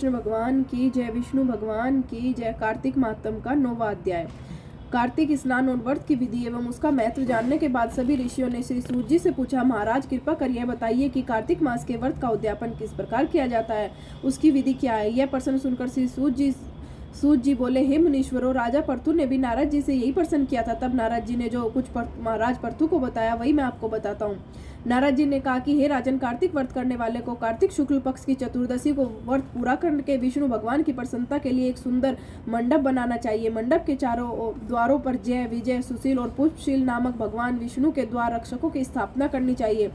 कृष्ण भगवान की जय, विष्णु भगवान की जय। कार्तिक मातम का 9वां अध्याय। कार्तिक स्नान और व्रत की विधि एवं उसका महत्व जानने के बाद सभी ऋषियों ने श्री सूत जी से पूछा, महाराज कृपा कर यह बताइए कि कार्तिक मास के व्रत का उद्यापन किस प्रकार किया जाता है, उसकी विधि क्या है। यह प्रश्न सुनकर श्री सूत जी बोले, हे मुनीश्वरों, राजा पृथु ने भी नारद जी से यही प्रश्न किया था। तब नारद जी ने जो कुछ महाराज पृथु को बताया वही मैं आपको बताता हूँ। नारद जी ने कहा कि हे राजन, कार्तिक व्रत करने वाले को कार्तिक शुक्ल पक्ष की चतुर्दशी को व्रत पूरा करके विष्णु भगवान की प्रसन्नता के लिए एक सुंदर मंडप बनाना चाहिए। मंडप के चारों द्वारों पर जय, विजय, सुशील और पुष्पशील नामक भगवान विष्णु के द्वार रक्षकों की स्थापना करनी चाहिए।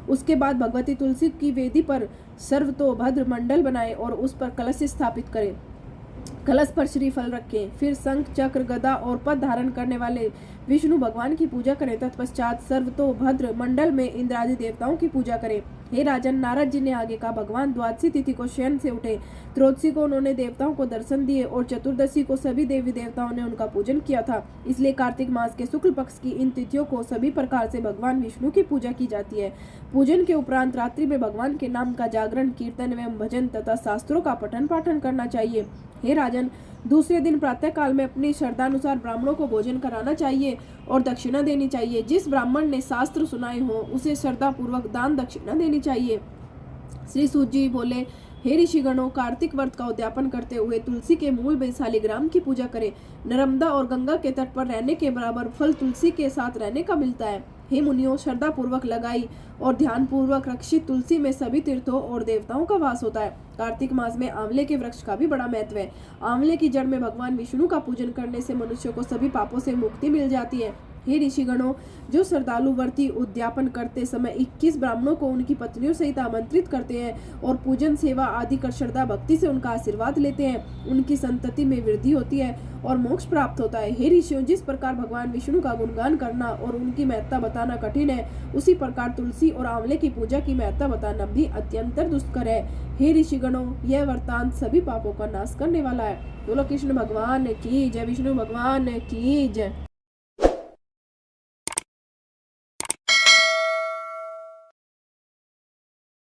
उसके बाद भगवती तुलसी की वेदी पर सर्वतोभद्र मंडल बनाए और उस पर कलश स्थापित करें। कलश पर श्रीफल रखें। फिर शंख, चक्र, गदा और पद धारण करने वाले विष्णु भगवान की पूजा करें। तत्पश्चात सर्वतोभद्र मंडल में इंद्रादि देवताओं की पूजा करें। हे राजन, नारद जी ने आगे कहा, भगवान द्वादशी तिथि को शयन से उठे, त्रयोदशी को उन्होंने देवताओं को दर्शन दिए और चतुर्दशी को सभी देवी देवताओं ने उनका पूजन किया था। इसलिए कार्तिक मास के शुक्ल पक्ष की इन तिथियों को सभी प्रकार से भगवान विष्णु की पूजा की जाती है। पूजन के उपरांत रात्रि में भगवान के नाम का जागरण, कीर्तन एवं भजन तथा शास्त्रों का पठन पाठन करना चाहिए। हे राजन, दूसरे दिन प्रातः काल में अपनी श्रद्धानुसार ब्राह्मणों को भोजन कराना चाहिए और दक्षिणा देनी चाहिए। जिस ब्राह्मण ने शास्त्र सुनाए हो उसे श्रद्धा पूर्वक दान दक्षिणा देनी चाहिए। श्री सूत जी बोले, हे ऋषिगणों, कार्तिक व्रत का उद्यापन करते हुए तुलसी के मूल में शालिग्राम की पूजा करें। नर्मदा और गंगा के तट पर रहने के बराबर फल तुलसी के साथ रहने का मिलता है। हे मुनियों, श्रद्धा पूर्वक लगाई और ध्यान पूर्वक रक्षित तुलसी में सभी तीर्थों और देवताओं का वास होता है। कार्तिक मास में आंवले के वृक्ष का भी बड़ा महत्व है। आंवले की जड़ में भगवान विष्णु का पूजन करने से मनुष्य को सभी पापों से मुक्ति मिल जाती है। हे ऋषिगणों, जो श्रद्धालु व्रती उद्यापन करते समय 21 ब्राह्मणों को उनकी पत्नियों सहित आमंत्रित करते हैं और पूजन, सेवा आदि कर श्रद्धा भक्ति से उनका आशीर्वाद लेते हैं, उनकी संतति में वृद्धि होती है और मोक्ष प्राप्त होता है। हे ऋषियों, जिस प्रकार भगवान विष्णु का गुणगान करना और उनकी महत्ता बताना कठिन है, उसी प्रकार तुलसी और आंवले की पूजा की महत्ता बताना भी अत्यंत दुष्कर है। हे ऋषिगणों, यह वृत्तांत सभी पापों का नाश करने वाला है। बोलो कृष्ण भगवान की जय, विष्णु भगवान की जय।